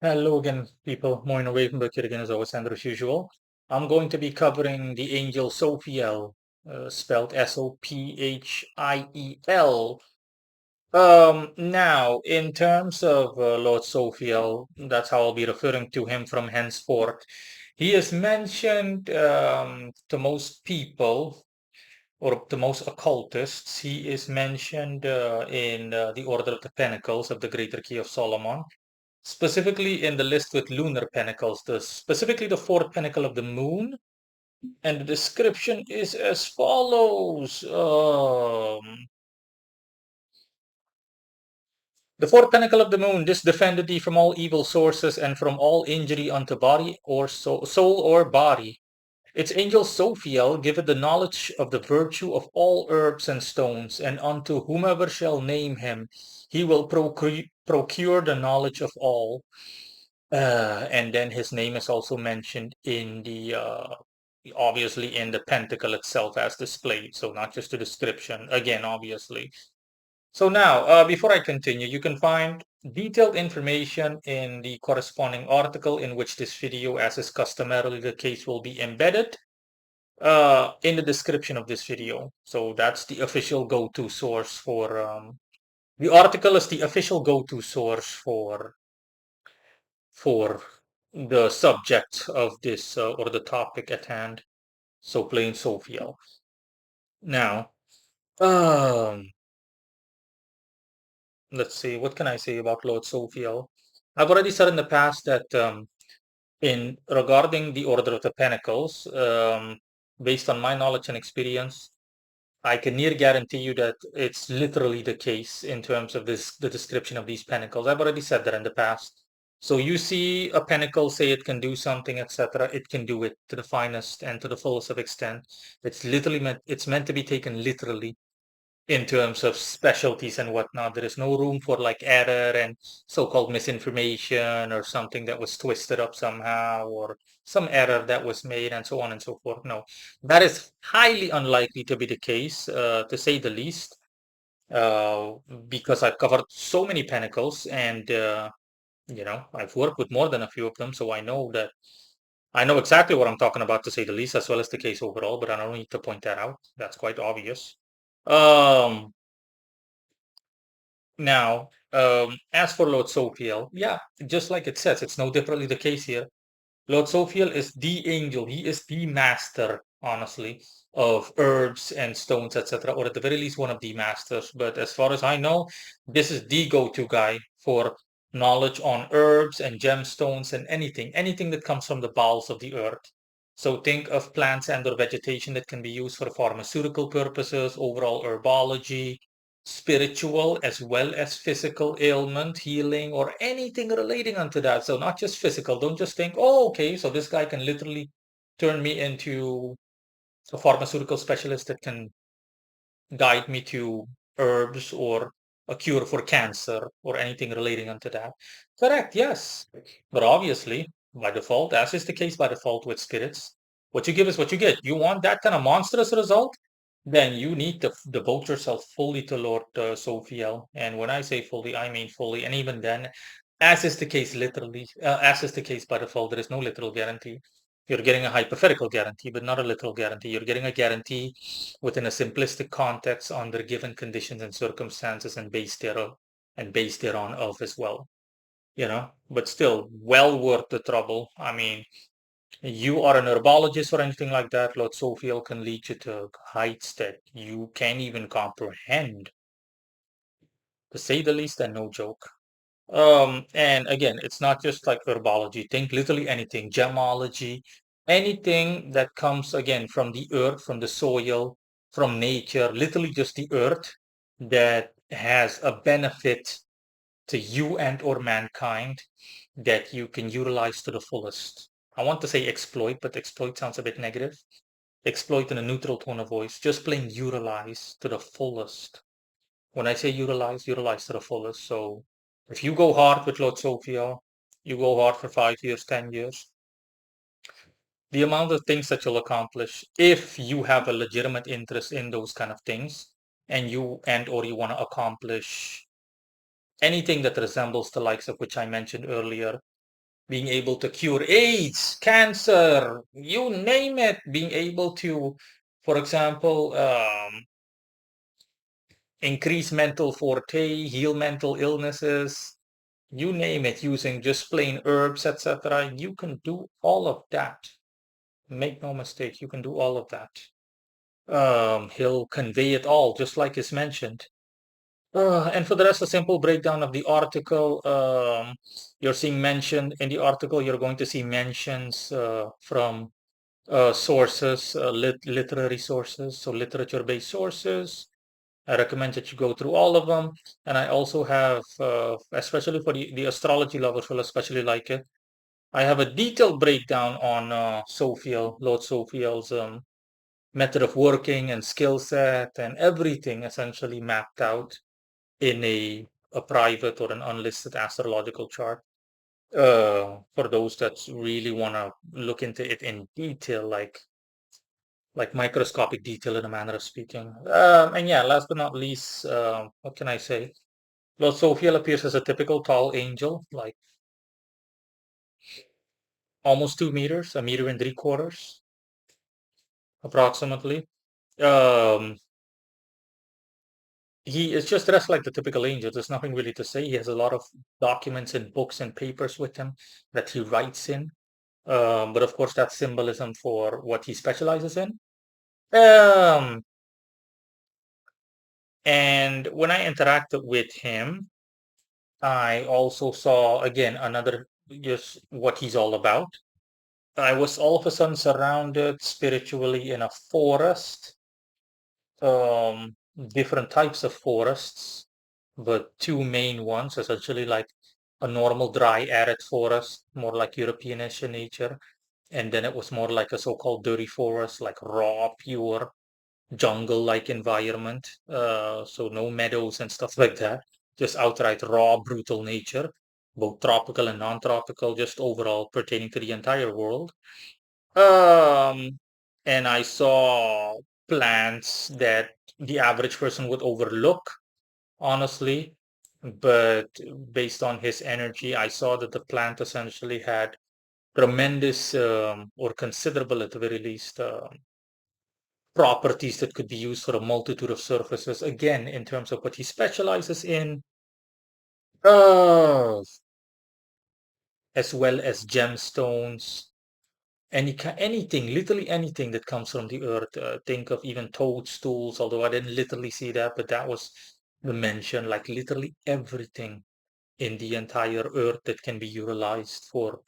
Hello again, people. Moin away from back here again as always, and as usual. I'm going to be covering the angel Sophiel, spelled Sophiel. Now, in terms of Lord Sophiel, that's how I'll be referring to him from henceforth. He is mentioned to most people, or to most occultists. He is mentioned in the Order of the Pentacles of the Greater Key of Solomon, specifically in the list with lunar pentacles, specifically the fourth pentacle of the moon. And the description is as follows. The fourth pentacle of the moon, this defended thee from all evil sources and from all injury unto body or soul or body. Its angel Sophiel giveth the knowledge of the virtue of all herbs and stones, and unto whomever shall name him, he will procure the knowledge of all. And then his name is also mentioned in the obviously in the pentacle itself as displayed. So not just the description, again, obviously. So now, before I continue, you can find detailed information in the corresponding article in which this video, as is customarily the case, will be embedded in the description of this video. So that's the official go-to source for the article is the official go-to source for the subject of this or the topic at hand. So plain Sophiel. Now, um, let's see, what can I say about Lord Sophiel? I've already said in the past that in regarding the Order of the Pentacles, based on my knowledge and experience, I can near guarantee you that it's literally the case in terms of the description of these pentacles. I've already said that in the past. So you see a pentacle, say it can do something, etc. It can do it to the finest and to the fullest of extent. It's meant to be taken literally in terms of specialties and whatnot. There is no room for like error and so-called misinformation or something that was twisted up somehow or some error that was made and so on and so forth. No, that is highly unlikely to be the case, to say the least, uh, because I've covered so many pentacles and, I've worked with more than a few of them. So I know exactly what I'm talking about, to say the least, as well as the case overall, but I don't need to point that out. That's quite obvious. Um, Now, as for Lord Sophiel, yeah, just like it says, it's no differently the case here. Lord Sophiel is the angel. He is the master, honestly, of herbs and stones, etc., or at the very least, one of the masters. But as far as I know, this is the go-to guy for knowledge on herbs and gemstones and anything that comes from the bowels of the earth. So think of plants and or vegetation that can be used for pharmaceutical purposes, overall herbology, spiritual as well as physical ailment healing or anything relating unto that. So not just physical. Don't just think, oh, okay, so this guy can literally turn me into a pharmaceutical specialist that can guide me to herbs or a cure for cancer or anything relating unto that. Correct, yes. But obviously, by default, as is the case by default with spirits, what you give is what you get. You want that kind of monstrous result, then you need to devote yourself fully to Lord Sophiel. And when I say fully, I mean fully. And even then, as is the case literally, as is the case by default, there is no literal guarantee. You're getting a hypothetical guarantee, but not a literal guarantee. You're getting a guarantee within a simplistic context under given conditions and circumstances and based thereon of as well. But still well worth the trouble. I mean, you are an herbologist or anything like that, Lord Sophiel can lead you to heights that you can't even comprehend, to say the least, and no joke. And again, it's not just like herbology. Think literally anything, gemology, anything that comes again from the earth, from the soil, from nature, literally just the earth that has a benefit to you and or mankind that you can utilize to the fullest. I want to say exploit, but exploit sounds a bit negative. Exploit in a neutral tone of voice, just plain utilize to the fullest. When I say utilize, utilize to the fullest. So if you go hard with Lord Sophia, you go hard for 5 years, 10 years, the amount of things that you'll accomplish if you have a legitimate interest in those kind of things and you want to accomplish anything that resembles the likes of which I mentioned earlier, being able to cure AIDS, cancer, you name it, being able to, for example, increase mental forte, heal mental illnesses, you name it, using just plain herbs, etc. You can do all of that. Make no mistake, you can do all of that. He'll convey it all, just like is mentioned. And for the rest, a simple breakdown of the article. You're seeing mentioned in the article, you're going to see mentions from sources, literary sources, so literature-based sources. I recommend that you go through all of them. And I also have, especially for the astrology lovers, will especially like it. I have a detailed breakdown on Sophiel, Lord Sophiel's method of working and skill set and everything essentially mapped out in a private or an unlisted astrological chart. For those that really want to look into it in detail, like microscopic detail in a manner of speaking. And yeah, last but not least, what can I say? Lord Sophiel appears as a typical tall angel, like almost 2 meters, a meter and 3/4, approximately. Um, he is just dressed like the typical angel. There's nothing really to say. He has a lot of documents and books and papers with him that he writes in. But of course, that's symbolism for what he specializes in. Um, and when I interacted with him, I also saw again another just what he's all about. I was all of a sudden surrounded spiritually in a forest, um, different types of forests, but two main ones, essentially like a normal dry arid forest, more like Europeanish in nature, and then it was more like a so-called dirty forest, like raw, pure jungle-like environment. So no meadows and stuff like that, just outright raw, brutal nature, both tropical and non-tropical, just overall pertaining to the entire world. Um, and I saw plants that the average person would overlook, honestly. But based on his energy, I saw that the plant essentially had tremendous or considerable, at the very least, properties that could be used for a multitude of surfaces. Again, in terms of what he specializes in, uh, as well as gemstones, anything, literally anything that comes from the earth. Think of even toadstools, although I didn't literally see that, but that was the mention, like literally everything in the entire earth that can be utilized for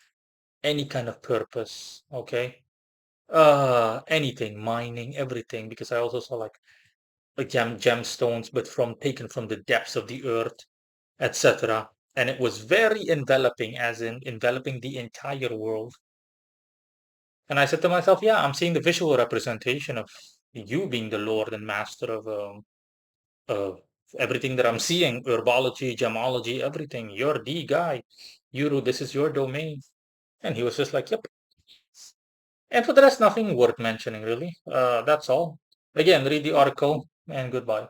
any kind of purpose. Okay. Anything, mining, everything, because I also saw like gemstones, but from taken from the depths of the earth, etc. And it was very enveloping, as in enveloping the entire world. And I said to myself, yeah, I'm seeing the visual representation of you being the Lord and Master of everything that I'm seeing, herbology, gemology, everything. You're the guy. This is your domain. And he was just like, yep. And for the rest, nothing worth mentioning, really. That's all. Again, read the article and goodbye.